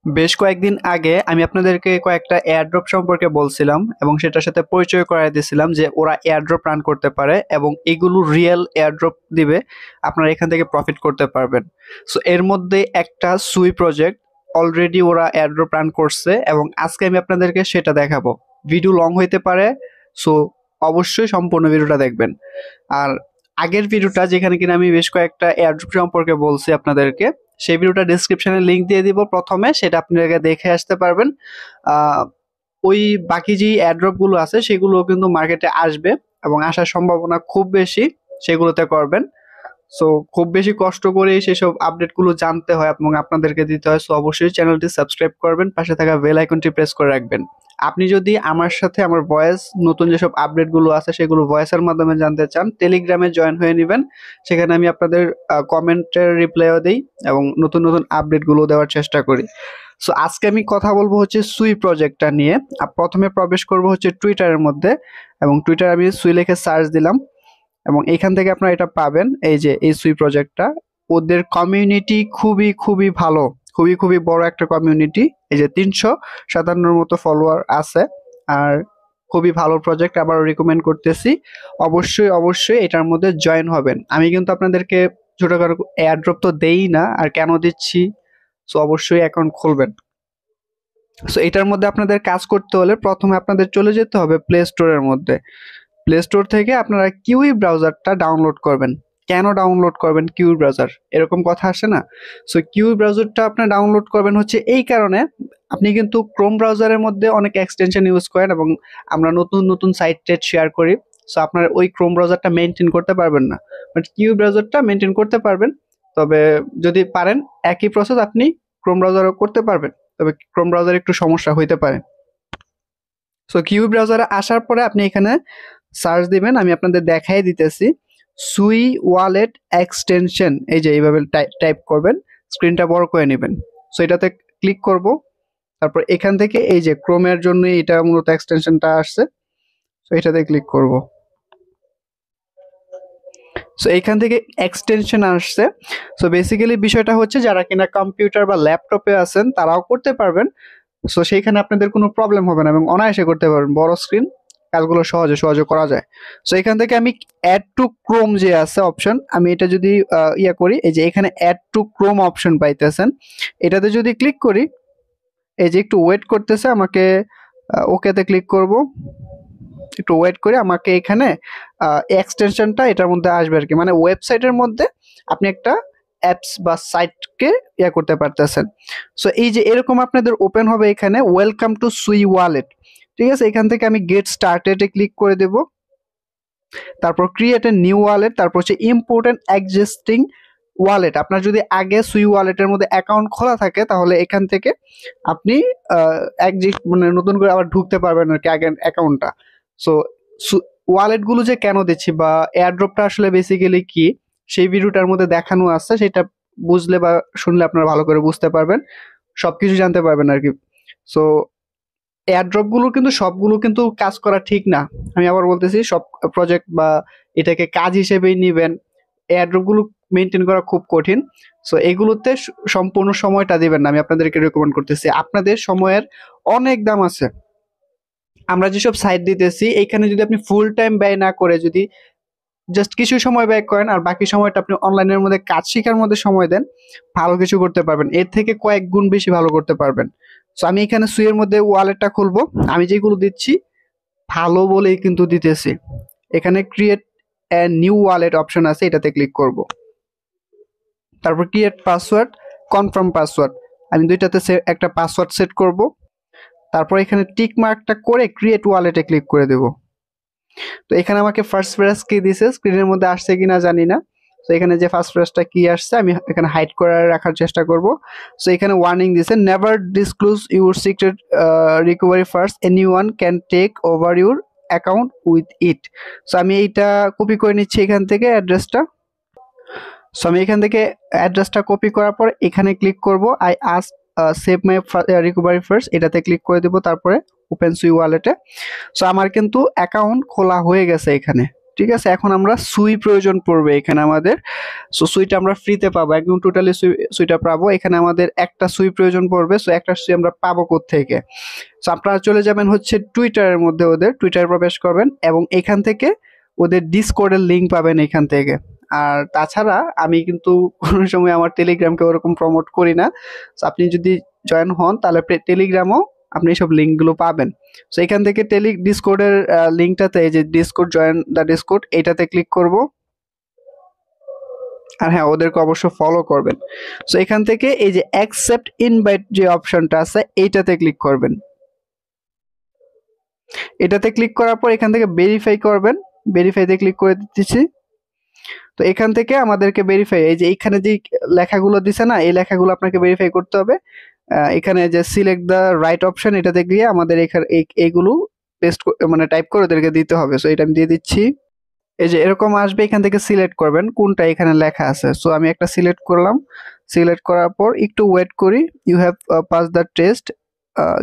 বেশ কয়েকদিন আগে আমি আপনাদেরকে কয়েকটা এয়ারড্রপ সম্পর্কে বলছিলাম এবং সেটার সাথে পরিচয় করায় দিয়েছিলাম যে ওরা এয়ারড্রপ রান করতে পারে এবং এগুলো রিয়েল এয়ারড্রপ দিবে, আপনারা এখান থেকে প্রফিট করতে পারবেন। সো এর মধ্যে একটা সুই প্রজেক্ট অলরেডি ওরা এয়ারড্রপ রান করছে এবং আজকে আমি আপনাদেরকে সেটা দেখাবো। ভিডিও লং হইতে পারে, সো অবশ্যই সম্পূর্ণ ভিডিওটা দেখবেন। আর আগের ভিডিওটা যেখানে কিনা আমি বেশ কয়েকটা এয়ারড্রপ সম্পর্কে বলছি আপনাদেরকে, সেই ভিডিওটা ডেসক্রিপশনে লিংক দিয়ে দিব প্রথমে, সেটা আপনারা দেখে আসতে পারবেন। ওই বাকি যে এয়ারড্রপ গুলো আছে সেগুলো কিন্তু মার্কেটে আসবে এবং আসার সম্ভাবনা খুব বেশি, সেগুলোতে করবেন। সো খুব বেশি কষ্ট করে সেসব আপডেট গুলো জানতে হয় এবং আপনাদেরকে দিতে হয়। সো অবশ্যই চ্যানেলটি সাবস্ক্রাইব করবেন, পাশে থাকা বেল আইকনটি প্রেস করে রাখবেন। আপনি যদি আমার সাথে আমার ভয়েস নতুন যেসব আপডেট গুলো আছে সেগুলো ভয়েসের মাধ্যমে জানতে চান, টেলিগ্রামে জয়েন হয়ে নেবেন। সেখানে আমি আপনাদের কমেন্টের রিপ্লাইও দিই এবং নতুন নতুন আপডেট গুলো দেওয়ার চেষ্টা করি। সো আজকে আমি কথা বলবো হচ্ছে সুই প্রজেক্টটা নিয়ে। প্রথমে প্রবেশ করব হচ্ছে টুইটারের মধ্যে এবং টুইটার আমি সুই লিখে সার্চ দিলাম এবং এখান থেকে আপনারা এটা পাবেন। এই যে এই সুই প্রজেক্টটা, ওদের কমিউনিটি খুবই খুবই ভালো, খুবই খুবই বড় একটা কমিউনিটি। এই যে 357 মতো ফলোয়ার আছে আর খুবই ভালো প্রজেক্ট, আবার রিকমেন্ড করতেছি। অবশ্যই অবশ্যই এটার মধ্যে জয়েন হবেন। আমি কিন্তু আপনাদেরকে ছোটখাটো এয়ারড্রপ তো দেই না, আর কেন দিচ্ছি, সো অবশ্যই অ্যাকাউন্ট খুলবেন। সো এটার মধ্যে আপনাদের কাজ করতে হলে প্রথমে আপনাদের চলে যেতে হবে প্লে স্টোরের মধ্যে। প্লে স্টোর থেকে আপনারা কিউই ব্রাউজারটা ডাউনলোড করবেন। কেন ডাউনলোড করবেন কিউই ব্রাউজার, এরকম কথা আসে না? সো কিউই ব্রাউজারটা আপনি ডাউনলোড করবেন হচ্ছে এই কারণে, আপনি কিন্তু ক্রোম ব্রাউজারের মধ্যে অনেক এক্সটেনশন ইউজ করেন এবং আমরা নতুন নতুন সাইট টেট শেয়ার করি। সো আপনার ওই ক্রোম ব্রাউজারটা মেনটেন করতে পারবেন না, বাট কিউই ব্রাউজারটা মেনটেন করতে পারবেন। তবে যদি পারেন একই প্রসেস আপনি ক্রোম ব্রাউজারও করতে পারবেন, তবে ক্রোম ব্রাউজারে একটু সমস্যা হইতে পারে। সো কিউই ব্রাউজারে আসার পরে আপনি এখানে সার্চ দিবেন, আমি আপনাদের দেখাই দিতেছি। সুই ওয়ালেট এক্সটেনশন, এই যে এইভাবে টাইপ করবেন, স্ক্রিনটা বড় করে নেবেন। সো এটাতে ক্লিক করব, তারপর এখান থেকে এই যে ক্রোমের জন্য এটা মূলত এক্সটেনশনটা আসছে, সো এটাতে ক্লিক করব। সো এখান থেকে এক্সটেনশন আসছে। সো বেসিক্যালি বিষয়টা হচ্ছে যারা কিনা কম্পিউটার বা ল্যাপটপে আছেন তারাও করতে পারবেন। সো সেইখানে আপনাদের কোনো প্রবলেম হবে না এবং অনায়াসে করতে পারবেন, বড় স্ক্রিন, কাজগুলো সহজে সহজে করা যায়। সো এখান থেকে আমি অ্যাড টু ক্রোম যে আছে অপশন, আমি এটা যদি ইয়া করি, এই যে এখানে অ্যাড টু ক্রোম অপশন পাইতেছেন, এটাতে যদি ক্লিক করি, এই যে একটু ওয়েট করতেছে আমাকে, ওকেতে ক্লিক করব, একটু ওয়েট করে আমাকে এখানে এক্সটেনশনটা এটার মধ্যে আসবে আর কি, মানে ওয়েবসাইটের মধ্যে আপনি একটা অ্যাপস বা সাইটকে ইয়া করতে পারতেছেন। সো এই যে এরকম আপনাদের ওপেন হবে এখানে ওয়েলকাম টু সুই ওয়ালেট, ঠিক আছে? এখান থেকে আমি গেট স্টার্টেডে ক্লিক করে দেব, তারপর ক্রিয়েট এ নিউ ওয়ালেট, তারপর হচ্ছে ইম্পোর্টেন্ট এক্সিস্টিং ওয়ালেট। আপনার যদি আগে সুই ওয়ালেটের মধ্যে অ্যাকাউন্ট খোলা থাকে তাহলে এখান থেকে আপনি মানে নতুন করে আবার ঢুকতে পারবেন আর কি আগের অ্যাকাউন্টটা। সো ওয়ালেটগুলো যে কেন দিচ্ছি বা এয়ারড্রপটা আসলে বেসিক্যালি কি, সেই ভিডিওটার মধ্যে দেখানো আছে, সেটা বুঝলে বা শুনলে আপনারা ভালো করে বুঝতে পারবেন, সবকিছু জানতে পারবেন আর কি। সো এয়ারড্রপ গুলো কিন্তু সবগুলো কিন্তু কাজ করা ঠিক না, আমি আবার বলতেছি, সব প্রজেক্ট বা এটাকে কাজ হিসেবেই নিবেন। এয়ারড্রপ গুলো মেনটেন করা খুব কঠিন। সো এগুলোতে সম্পূর্ণ সময়টা দিবেন না, আমি আপনাদেরকে রেকমেন্ড করতেছি। আপনাদের সময়ের অনেক দাম আছে। আমরা যেসব সাইট দিতেছি এইখানে যদি আপনি ফুল টাইম ব্যয় না করে যদি জাস্ট কিছু সময় ব্যয় করেন আর বাকি সময়টা আপনি অনলাইনের মধ্যে কাজ শেখার মধ্যে সময় দেন, ভালো কিছু করতে পারবেন, এর থেকে কয়েক গুণ বেশি ভালো করতে পারবেন। সো আমি এখানে সুইয়ের মধ্যে ওয়ালেটটা খুলবো, আমি যেগুলো দিচ্ছি ভালো বলেই কিন্তু দিতেছি। এখানে create a new wallet option আছে, এটাতে ক্লিক করব, তারপর ক্রিয়েট পাসওয়ার্ড, কনফার্ম পাসওয়ার্ড, আমি দুইটাতে একটা পাসওয়ার্ড সেট করব, তারপর এখানে টিক মার্কটা করে ক্রিয়েট ওয়ালেটে ক্লিক করে দেব। তো এখানে আমাকে ফার্স্ট ফ্রেজ কি দিছে, স্ক্রিনের মধ্যে আসছে কিনা জানি না। তো এখানে যে ফার্স্ট ফ্রেজটা কি আসছে আমি এখানে হাইড করে রাখার চেষ্টা করব। সো এখানে ওয়ার্নিং দিছে, never disclose your secret recovery first, anyone can take over your account with it. So আমি এইটা কপি করে নিচ্ছি এখান থেকে অ্যাড্রেসটা। সো আমি এখান থেকে অ্যাড্রেসটা কপি করার পর এখানে ক্লিক করব, I ask save my recovery first, এটাতে ক্লিক করে দেব, তারপরে ওপেন সুই ওয়ালেটে। সো আমার কিন্তু অ্যাকাউন্ট খোলা হয়ে গেছে এখানে, ঠিক আছে, এখন আমরা সুই প্রয়োজন পড়বে এখানে আমাদের। সো সুইটা আমরা ফ্রিতে পাবো, একদম টোটালি সুইটা পাবো। এখানে আমাদের একটা সুই প্রয়োজন পড়বে। সো একটা সুই আমরা পাবো কোত্থেকে? সো আপনারা চলে যাবেন হচ্ছে টুইটারের মধ্যে, ওদের টুইটারে প্রবেশ করবেন এবং এখান থেকে ওদের ডিসকর্ডের লিঙ্ক পাবেন এখান থেকে। আর তাছাড়া আমি কিন্তু কোনো সময় আমার টেলিগ্রামকে ওরকম প্রমোট করি না। সো আপনি যদি জয়েন হন তাহলে টেলিগ্রামও আপনি সব লিঙ্কগুলো পাবেন। সো এখান থেকে ডিসকর্ডের লিঙ্কটাতে, এই যে ডিসকর্ড, জয়েন দ্য ডিসকর্ড, এইটাতে ক্লিক করব। আর হ্যাঁ, ওদেরকে অবশ্যই ফলো করবেন। সো এখান থেকে এই যে অ্যাকসেপ্ট ইনভাইট যে অপশনটা আছে এইটাতে ক্লিক করবেন। এটাতে ক্লিক করার পর এখান থেকে ভেরিফাই করবেন। ভেরিফাইতে ক্লিক করে দিচ্ছি। তো এখান থেকে আমাদেরকে ভেরিফাই, এই যে এইখানে যে লেখাগুলো দিছে না, এই লেখাগুলো আপনাকে ভেরিফাই করতে হবে। এখানে যে সিলেক্ট দ্য রাইট অপশন, এটাতে গিয়ে আমাদের এখানে এইগুলো পেস্ট মানে টাইপ করে ওদেরকে দিতে হবে। সো এটা আমি দিয়ে দিচ্ছি। এই যে এরকম আসবে, এখান থেকে সিলেক্ট করবেন কোনটা এখানে লেখা আছে। সো আমি একটা সিলেক্ট করলাম। সিলেক্ট করার পর একটু ওয়েট করি। You have pass the test,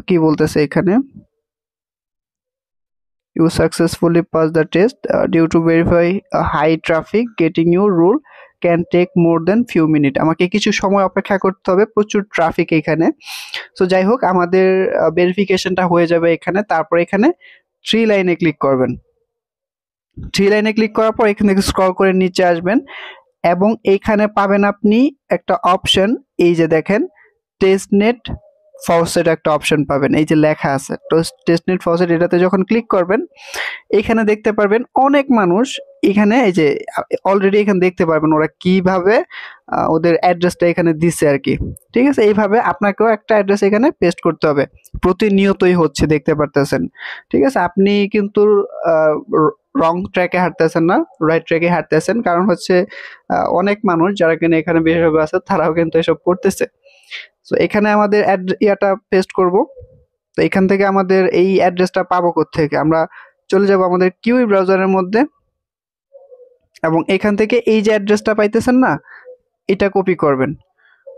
কি বলতেছে এখানে, you successfully passed the test due to verify high traffic getting your rule can take more than few minutes। আমাকে কিছু সময় অপেক্ষা করতে হবে, প্রচুর ট্রাফিক এখানে। সো যাই হোক, আমাদের ভেরিফিকেশনটা হয়ে যাবে এখানে। তারপর এখানে 3 লাইনে ক্লিক করবেন। 3 লাইনে ক্লিক করার পর এখান থেকে স্ক্রল করে নিচে আসবেন এবং এইখানে পাবেন আপনি একটা অপশন, এই যে দেখেন টেস্টনেট ফসেট একটা অপশন পাবেন, এই যে লেখা আছে টেস্টনেট ফসেট। এটাতে যখন ক্লিক করবেন এখানে দেখতে পারবেন অনেক মানুষ এখানে, এই যে অলরেডি এখানে দেখতে পারবেন ওরা কিভাবে ওদের অ্যাড্রেসটা এখানে দিছে আর কি। ঠিক আছে, এইভাবে আপনাকেও একটা অ্যাড্রেস এখানে পেস্ট করতে হবে। প্রতিনিয়তই হচ্ছে, দেখতে পারতেছেন। ঠিক আছে, আপনি কিন্তু রং ট্র্যাকে হাঁটতেছেন না, রাইট ট্র্যাকে হাঁটতেছেন। কারণ হচ্ছে অনেক মানুষ যারা কিনা এখানে বিশেষজ্ঞ আছে তারাও কিন্তু এসব করতেছে। তো এখানে আমাদের ইয়াটা পেস্ট করব। তো এখান থেকে আমাদের এই অ্যাড্রেসটা পাবো কোত্থেকে? আমরা চলে যাব আমাদের কিউই ব্রাউজারের মধ্যে এবং এখান থেকে এই যে অ্যাড্রেসটা পাইতেছেন না, এটা কপি করবেন।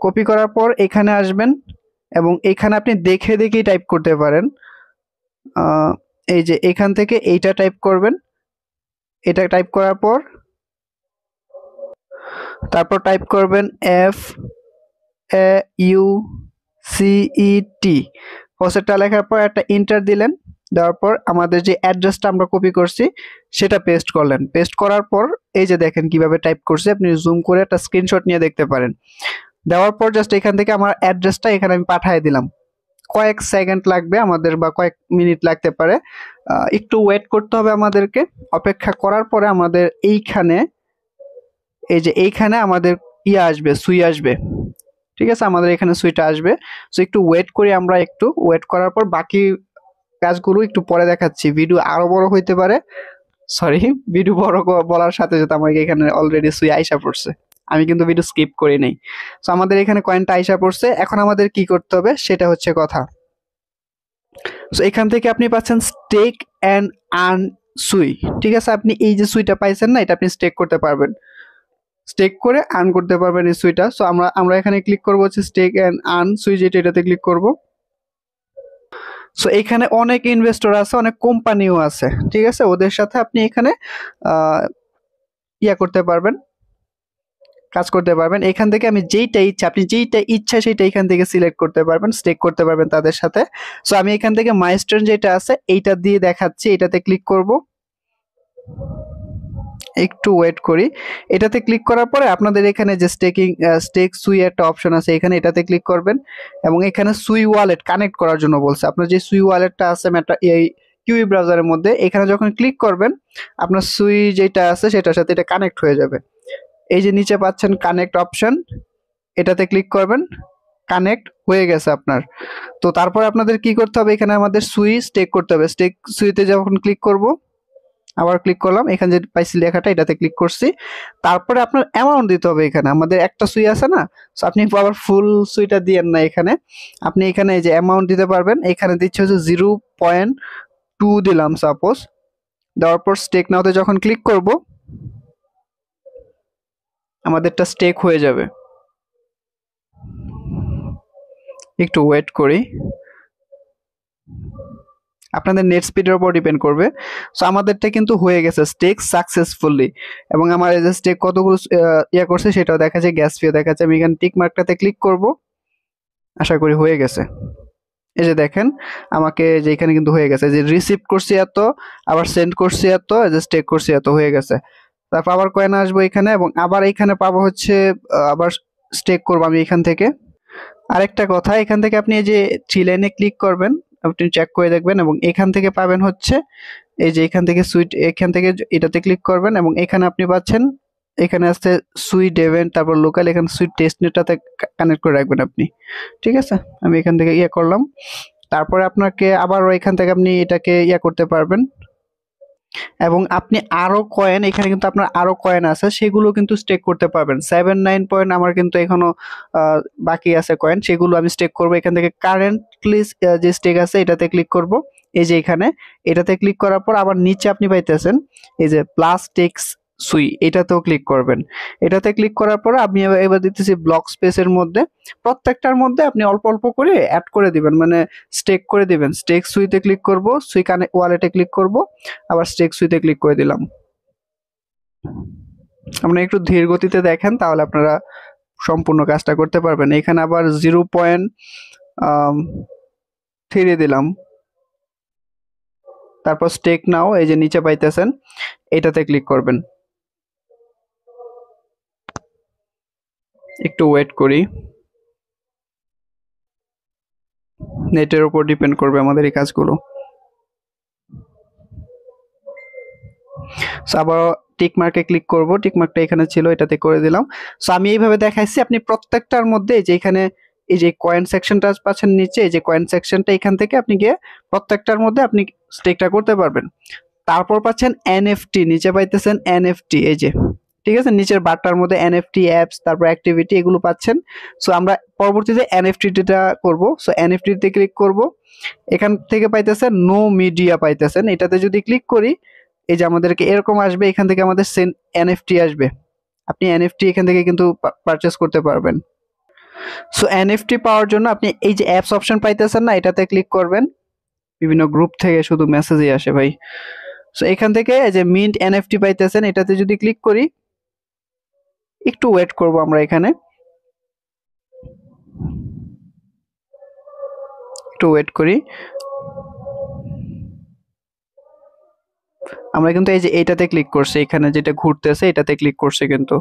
কপি করার পর এখানে আসবেন এবং এখানে আপনি দেখে দেখেই টাইপ করতে পারেন। এই যে এখান থেকে এইটা টাইপ করবেন। এটা টাইপ করার পর তারপর টাইপ করবেন FAUCET, ফসেটটা লেখার পর একটা ইন্টার দিলেন। দেওয়ার পর আমাদের যে অ্যাড্রেসটা আমরা কপি করছি সেটা পেস্ট করলেন। পেস্ট করার পর এই যে দেখেন কিভাবে টাইপ করছে, আপনি জুম করে একটা স্ক্রিনশট নিয়ে দেখতে পারেন। দেওয়ার পর জাস্ট এখান থেকে আমার অ্যাড্রেসটা এখানে আমি পাঠিয়ে দিলাম। কয়েক সেকেন্ড লাগবে আমাদের বা কয়েক মিনিট লাগতে পারে, একটু ওয়েট করতে হবে আমাদেরকে। অপেক্ষা করার পরে আমাদের এইখানে, এই যে এইখানে আমাদের ইয়ে আসবে, সুই আসবে। ঠিক আছে, আমাদের এখানে সুইটা আসবে। সো একটু ওয়েট করি আমরা, একটু ওয়েট করার পর বাকি কাজগুলো একটু পরে দেখাচ্ছি। ভিডিও আরো বড় হইতে পারে, সরি, ভিডিও বড় বলার সাথে সাথে আমাকে এখানে অলরেডি সুই আইসা পড়ছে। আমি কিন্তু ভিডিও স্কিপ করি নাই। সো আমাদের এখানে কয়েনটা আইসা পড়ছে। এখন আমাদের কি করতে হবে সেটা হচ্ছে কথা। সো এখান থেকে আপনি পাচ্ছেন স্টেক অ্যান্ড আর্ন সুই। ঠিক আছে, আপনি এই যে সুইটা পাইছেন না, এটা আপনি স্টেক করতে পারবেন। স্টেক করে আর্ন করতে পারবেন এই সুইটা। সো আমরা এখানে ক্লিক করবো হচ্ছে স্টেক অ্যান্ড আর্ন সুই, যেটা এটাতে ক্লিক করব। সো এখানে অনেক ইনভেস্টর আছে, অনেক কোম্পানিও আছে। ঠিক আছে, ওদের সাথে আপনি এখানে ইয়া করতে পারবেন, কাজ করতে পারবেন। এখান থেকে আমি যেইটা ইচ্ছা, আপনি যেইটা ইচ্ছা সেটা এখান থেকে সিলেক্ট করতে পারবেন, স্টেক করতে পারবেন তাদের সাথে। সো আমি এখান থেকে মাইলস্টোন যেটা আছে এইটা দিয়ে দেখাচ্ছি, এটাতে ক্লিক করব। একটু ওয়েট করি। এটাতে ক্লিক করার পরে আপনাদের এখানে যে স্টেক সুই একটা অপশন আছে, এখানে এটাতে ক্লিক করবেন এবং এখানে সুই ওয়ালেট কানেক্ট করার জন্য বলছে। আপনার যে সুই ওয়ালেটটা আছে এই কিউই ব্রাউজারের মধ্যে, এখানে যখন ক্লিক করবেন আপনার সুই যেটা আছে সেটার সাথে এটা কানেক্ট হয়ে যাবে। এই যে নিচে পাচ্ছেন কানেক্ট অপশন, এটাতে ক্লিক করবেন। কানেক্ট হয়ে গেছে আপনার। তো তারপর আপনাদের কি করতে হবে, এখানে আমাদের সুই স্টেক করতে হবে। স্টেক সুইতে যখন ক্লিক করব, আবার ক্লিক করলাম, এখানে যে পাইছি লেখাটা এটাতে ক্লিক করছি। তারপরে আপনার অ্যামাউন্ট দিতে হবে। এখানে আমাদের একটা সুই আছে না, সো আপনি আবার ফুল সুইটা দিয়েন না, এখানে আপনি এখানে এই যে অ্যামাউন্ট দিতে পারবেন। এখানে দিচ্ছে হচ্ছে 0.2 দিলাম সাপোজ। দেওয়ার পর স্টেক নাওতে যখন ক্লিক করব আমাদেরটা স্টেক হয়ে যাবে। একটু ওয়েট করি। আপনাদের নেট স্পিডের উপর ডিপেন্ড করবে। সো আমাদেরটা কিন্তু হয়ে গেছে স্টেক সাকসেসফুলি, এবং আমার এই যে স্টেক কতগুলো ইয়া করছে সেটাও দেখা যায়, গ্যাস ফিও দেখা যাচ্ছে। আমি এখানে টিক মার্কটাতে ক্লিক করব, আশা করি হয়ে গেছে। এই যে দেখেন আমাকে যে এখানে কিন্তু হয়ে গেছে, যে রিসিভ করছি এত, আবার সেন্ড করছি এত, এই যে স্টেক করছি এত, হয়ে গেছে। তারপর আবার কয়েন আসবো এখানে, এবং আবার এখানে পাবো হচ্ছে আবার স্টেক করবো আমি এখান থেকে। আরেকটা কথা, এখান থেকে আপনি এই যে থ্রি লাইনে ক্লিক করবেন, আপনি চেক করে দেখবেন, এবং এখান থেকে পাবেন হচ্ছে এই যে এখান থেকে সুইট, এখান থেকে এটাতে ক্লিক করবেন, এবং এখানে আপনি পাচ্ছেন, এখানে আছে সুই ডেভেন্ট, তারপর লোকাল, এখানে সুই টেস্টনেটটাতে কানেক্ট করে রাখবেন আপনি। ঠিক আছে, আমি এখান থেকে ইয়ে করলাম। তারপরে আপনাকে আবারও এখান থেকে আপনি এটাকে ইয়া করতে পারবেন, এবং আপনি আরো কয়েন, এখানে কিন্তু আপনার আরো কয়েন আছে, সেগুলো কিন্তু স্টেক করতে পারবেন। 79 পয়েন্ট আমার কিন্তু এখনো বাকি আছে কয়েন, সেগুলো আমি স্টেক করব। এখান থেকে কারেন্টলি যে স্টেক আছে এটাতে ক্লিক করব। এই যে এখানে এটাতে ক্লিক করার পর আবার নিচে আপনি পাইতেছেন এই যে প্লাস টেক্স সুই, এটাতেও ক্লিক করবেন। এটাতে ক্লিক করার পর আমি এবার দিতেছি ব্লক স্পেসের মধ্যে, প্রত্যেকটার মধ্যে আপনি অল্প অল্প করে অ্যাড করে দিবেন, মানে স্টেক করে দিবেন। স্টেক সুইতে ক্লিক করব, সুই কানেক্ট ওয়ালেটে ক্লিক করব, আবার স্টেক সুইতে ক্লিক করে দিলাম। আপনারা একটু ধীর গতিতে দেখেন, তাহলে আপনারা সম্পূর্ণ কাজটা করতে পারবেন। এখানে আবার 0.3 দিলাম, তারপর স্টেক নাও, এই যে নিচে পাইতেছেন, এটাতে ক্লিক করবেন। একটু ওয়েট করি, নেটের উপর ডিপেন্ড করবে আমাদের এই কাজগুলো। সো আবার টিক মার্কে ক্লিক করব, টিক মার্কটা এখানে ছিল, এটাতে করে দিলাম। সো আমি এইভাবে দেখাইছি, আপনি প্রত্যেকটার মধ্যে এই যে এখানে এই যে কয়েন সেকশনটা পাচ্ছেন নিচে, এই যে কয়েন সেকশনটা, এখান থেকে আপনি গিয়ে প্রত্যেকটার মধ্যে আপনি স্টেকটা করতে পারবেন। তারপর পাচ্ছেন এনএফটি, নিচে পাইতেছেন এনএফটি, এই যে ঠিক আছে, নিচের বারটার মধ্যে এনএফটি অ্যাপস, তারপর অ্যাক্টিভিটি, এগুলো পাচ্ছেন। সো আমরা পরবর্তীতে এনএফটিটা করব। সো এনএফটিতে ক্লিক করব, এখান থেকে পাইতেছেন নো মিডিয়া পাইতেছেন, এটাতে যদি ক্লিক করি এই যে আমাদেরকে এরকম আসবে, এখান থেকে আমাদের সেন্ড এনএফটি আসবে। আপনি এনএফটি এখান থেকে কিন্তু পারচেজ করতে পারবেন। সো এনএফটি পাওয়ার জন্য আপনি এই যে অ্যাপস অপশন পাইতেছেন না, এটাতে ক্লিক করবেন। বিভিন্ন গ্রুপ থেকে শুধু মেসেজই আসে ভাই। সো এখান থেকে এই যে মিন্ট এনএফটি পাইতেছেন, এটাতে যদি ক্লিক করি, একটু ওয়েট করব আমরা এখানে, একটু ওয়েট করি। আমরা কিন্তু এই যে এইটাতে ক্লিক করছি, এখানে যেটা ঘুরতেছে এটাতে ক্লিক করছে কিন্তু।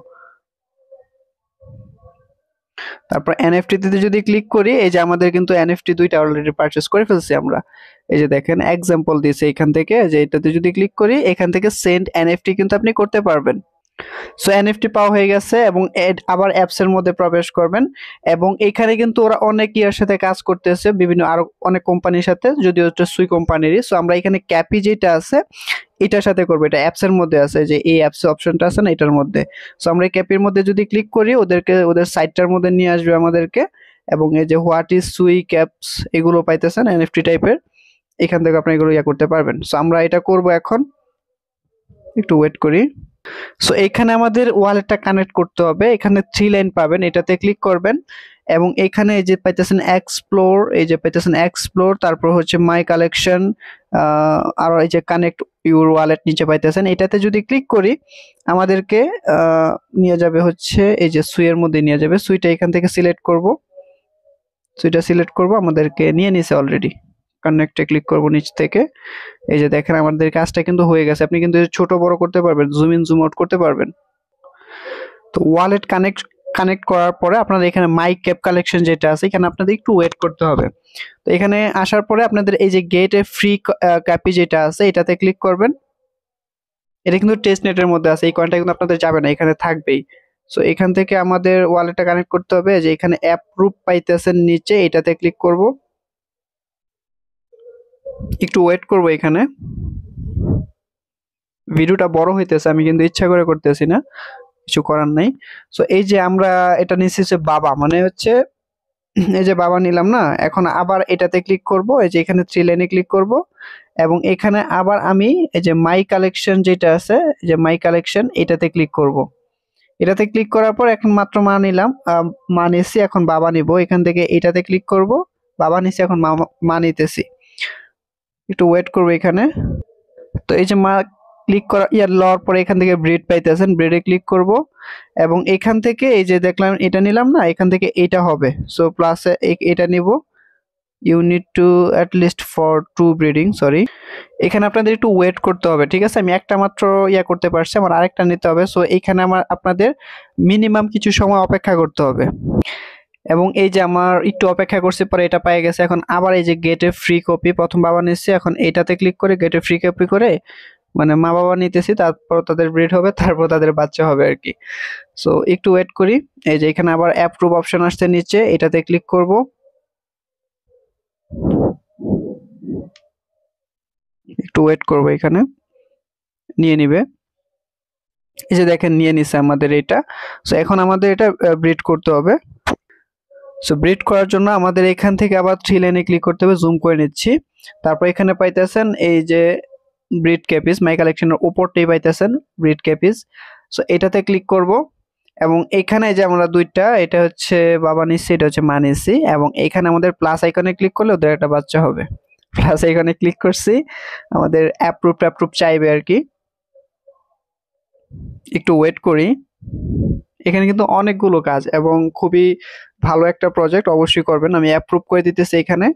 তারপর এনএফটি তে যদি ক্লিক করি, এই যে আমাদের কিন্তু এনএফটি দুইটা অলরেডি পারচেজ করে ফেলছি আমরা। এই যে দেখেন এক্সাম্পল দিয়েছে এখান থেকে, যে এটাতে যদি ক্লিক করি, এখান থেকে সেন্ড এনএফটি কিন্তু আপনি করতে পারবেন। সো এনএফটি পাওয়া হয়ে গেছে, এবং আবার অ্যাপস এর মধ্যে প্রবেশ করবেন, এবং এখানে কিন্তু ওরা অনেক ইয়ার সাথে কাজ করতেছে, বিভিন্ন আরো অনেক কোম্পানির সাথে, যদিও হচ্ছে সুই কোম্পানিরই। সো আমরা এখানে ক্যাপি যেটা আছে এটার সাথে করবো, এটা অ্যাপস এর মধ্যে আছে, যে এই অ্যাপস অপশনটা আছে না এটার মধ্যে। সো আমরা এই ক্যাপির মধ্যে যদি ক্লিক করি, ওদের সাইটটার মধ্যে নিয়ে আসবে আমাদেরকে, এবং এই যে হোয়াট ইজ সুই ক্যাপস, এগুলো পাইতেছেন এনএফটি টাইপের, এখান থেকে আপনি এগুলো ইয়া করতে পারবেন। সো আমরা এটা করব এখন, একটু ওয়েট করি। সো এখানে আমাদের ওয়ালেটটা কানেক্ট করতে হবে, এখানে থ্রি লাইন পাবেন, এটাতে ক্লিক করবেন, এবং এখানে এই যে পাইতেছেন এক্সপ্লোর, এই যে পাইতেছেন এক্সপ্লোর, তারপর হচ্ছে মাই কালেকশন, আর এই যে কানেক্ট ইউর ওয়ালেট নিচে পাইতেছেন, এটাতে যদি ক্লিক করি আমাদেরকে নিয়ে যাবে হচ্ছে এই যে সুইয়ের মধ্যে নিয়ে যাবে। সুইটা এখান থেকে সিলেক্ট করব, সুইটা সিলেক্ট করব, আমাদেরকে নিয়ে নিছে অলরেডি। কানেক্টে ক্লিক করব নিচ থেকে, এই যে দেখেন আমাদের কাজটা কিন্তু হয়ে গেছে। আপনি কিন্তু ছোট বড় করতে পারবেন, জুম ইন জুম আউট করতে পারবেন। তো ওয়ালেট কানেক্ট করার পরে আপনাদের এখানে মাই ক্যাপ কালেকশন যেটা আছে, এখানে আপনাদের একটু ওয়েট করতে হবে। তো এখানে আসার পরে আপনাদের এই যে গেট এ ফ্রি ক্যাপি যেটা আছে এটাতে ক্লিক করবেন। এটা কিন্তু টেস্টনেটের মধ্যে আছে, এই কয়েনটা কিন্তু আপনাদের যাবে না, এখানে থাকবেই। সো এখান থেকে আমাদের ওয়ালেটটা কানেক্ট করতে হবে, যে এখানে অ্যাপ্রুভ পাইতেছেন নিচে, এটাতে ক্লিক করব, একটু ওয়েট করব। এখানে ভিডিওটা বড় হইতেছে, আমি কিন্তু ইচ্ছা করে করতেছি না, কিছু করার নাই। সো এই যে আমরা এটা নিচ্ছি হচ্ছে বাবা, মানে হচ্ছে এই যে বাবা নিলাম না, এখন আবার এটাতে ক্লিক করব, এই যে এখানে থ্রি লাইনে ক্লিক করব, এবং এখানে আবার আমি এই যে মাই কালেকশন যেটা আছে, যে মাই কালেকশন, এটাতে ক্লিক করব। এটাতে ক্লিক করার পর এখন মাত্র মা নিলাম, মা নিছি, এখন বাবা নিব। এখান থেকে এটাতে ক্লিক করব, বাবা নিছি, এখন মা নিতেছি। একটু ওয়েট করবো এখানে। তো এই যে ক্লিক করা লওয়ার পরে এখান থেকে ব্রিড পাইতেছেন, ব্রিডে ক্লিক করব এবং এখান থেকে এই যে দেখলাম এটা নিলাম না, এখান থেকে এটা হবে। সো প্লাসে এটা নিব, you need to at least for 2 breeding, sorry. এখানে আপনাদের একটু ওয়েট করতে হবে, ঠিক আছে? আমি একটা মাত্র করতে পারছি, আমার আরেকটা নিতে হবে। সো এখানে আপনাদের মিনিমাম কিছু সময় অপেক্ষা করতে হবে। এবং এই যে আমার একটু অপেক্ষা করছি, পরে এটা পেয়ে গেছে। এখন আবার এই যে গেটে ফ্রি কপি, প্রথম বাবা নিচ্ছে, এখন এইটাতে ক্লিক করে গেটে ফ্রি কপি করে মানে মা বাবা নিতেছি, তারপর তাদের ব্রিড হবে, তারপর তাদের বাচ্চা হবে আর কি। সো একটু ওয়েট করি। এই যে এখানে আবার অ্যাপ্রুভ অপশন আসছে নিচে, এটাতে ক্লিক করব। একটু ওয়েট করব, এখানে নিয়ে নিবে। এই যে দেখেন নিয়ে নিছে আমাদের এটা। সো এখন আমাদের এটা ব্রিড করতে হবে। সো ব্রিড করার জন্য আমাদের এখান থেকে আবার 3 লাইনে ক্লিক করতে হবে, জুম করে নিচ্ছি। তারপর এখানে পাইতেছেন এই যে ব্রিড ক্যাপিস, মাই কালেকশনের উপরটাই পাইতেছেন ব্রিড ক্যাপিস। সো এটাতে ক্লিক করব এবং এখানে যে আমরা দুইটা, এটা হচ্ছে বাবা নিচ্ছি, এটা হচ্ছে মা নিচ্ছি, এবং এখানে আমাদের প্লাস আইকনে ক্লিক করলে ওদের একটা বাচ্চা হবে। প্লাস আইকনে ক্লিক করছি, আমাদের অ্যাপ্রুভ চাইবে আর কি। একটু ওয়েট করি। এখানে কিন্তু অনেকগুলো কাজ এবং খুবই ভালো একটা প্রজেক্ট, অবশ্যই করবেন। আমি অ্যাপ্রুভ করে দিতেছি এখানে।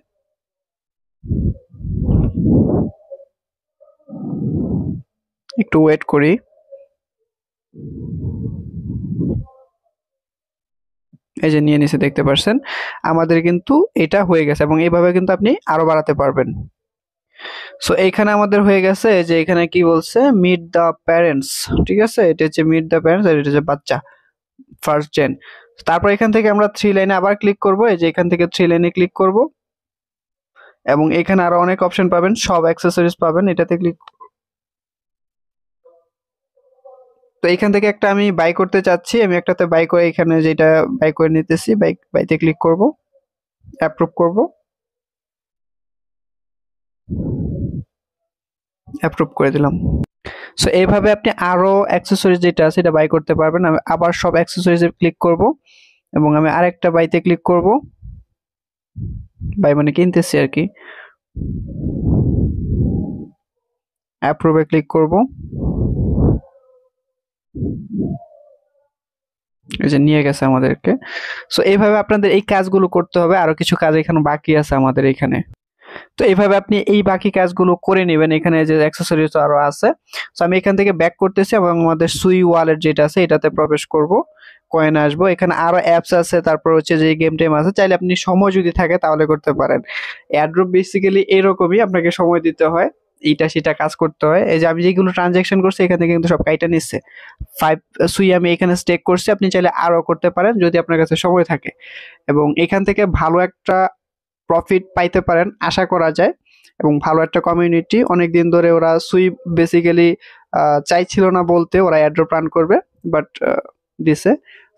একটু ওয়েট করি। এই যে নিয়ে নিচে দেখতে পাচ্ছেন আমাদের কিন্তু এটা হয়ে গেছে, এবং এইভাবে কিন্তু আপনি আরো বাড়াতে পারবেন। সো এইখানে আমাদের হয়ে গেছে যে এখানে কি বলছে, মিট দ্য প্যারেন্টস, ঠিক আছে? এটা হচ্ছে মিট দ্য প্যারেন্টস, আর এটা হচ্ছে বাচ্চা ফার্স্ট জেন। তারপর এখান থেকে আমরা 3 লাইনে আবার ক্লিক করব। এই যে এখান থেকে 3 লাইনে ক্লিক করব এবং এখানে আরো অনেক অপশন পাবেন, সব অ্যাক্সেসরিজ পাবেন, এটাতে ক্লিক। তো এখান থেকে একটা আমি বাই করতে চাচ্ছি, আমি একটাতে বাই করে এখানে যেটা বাই করে নিতেছি, বাইতে ক্লিক করব, অ্যাপ্রুভ করব, অ্যাপ্রুভ করে দিলাম। সো এইভাবে আপনি আরো অ্যাক্সেসরিজ যেটা আছে এটা বাই করতে পারবেন। আমি আবার সব অ্যাক্সেসরিজে ক্লিক করব এবং আমি আরেকটা বাইতে ক্লিক করব, বাই মানে কিনতেছি আর কি। অ্যাপ্রুভে ক্লিক করব। এই যে নিয়ে গেছে আমাদেরকে। সো এইভাবে আপনাদের এই কাজগুলো করতে হবে, আরো কিছু কাজ এখানে বাকি আছে আমাদের এখানে। তো এইভাবে আপনি এই বাকি কাজগুলো করে নেবেন। এখানে যে অ্যাক্সেসরিজ আরো আছে। সো আমি এখান থেকে ব্যাক করতেছি এবং আমাদের সুই ওয়ালেট যেটা আছে এটাতে প্রবেশ করব, কয়েন আসবো। এখানে আরো অ্যাপস আছে, তারপর হচ্ছে যে গেম টেম আছে, চাইলে আপনি সময় যদি থাকে তাহলে করতে পারেন। এয়ারড্রপ বেসিক্যালি এরকমই, আপনাকে সময় দিতে হয়, এইটা সেটা কাজ করতে হয়। এই যে আমি যেগুলো ট্রানজাকশন করছি এখান থেকে কিন্তু সব কাইটা নিচ্ছে। 5 সুই আমি এখানে স্টেক করছি, আপনি চাইলে আরো করতে পারেন যদি আপনার কাছে সময় থাকে, এবং এখান থেকে ভালো একটা প্রফিট পাইতে পারেন আশা করা যায়। এবং ভালো একটা কমিউনিটি, অনেকদিন ধরে ওরা সুই বেসিক্যালি চাইছিল না বলতে, ওরা এয়ারড্রপ রান করবে, বাট দিছে।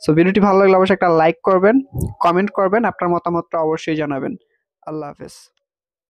সো ভিডিওটি ভালো লাগলে অবশ্যই একটা লাইক করবেন, কমেন্ট করবেন, আপনার মতামতটা অবশ্যই জানাবেন। আল্লাহ হাফেজ।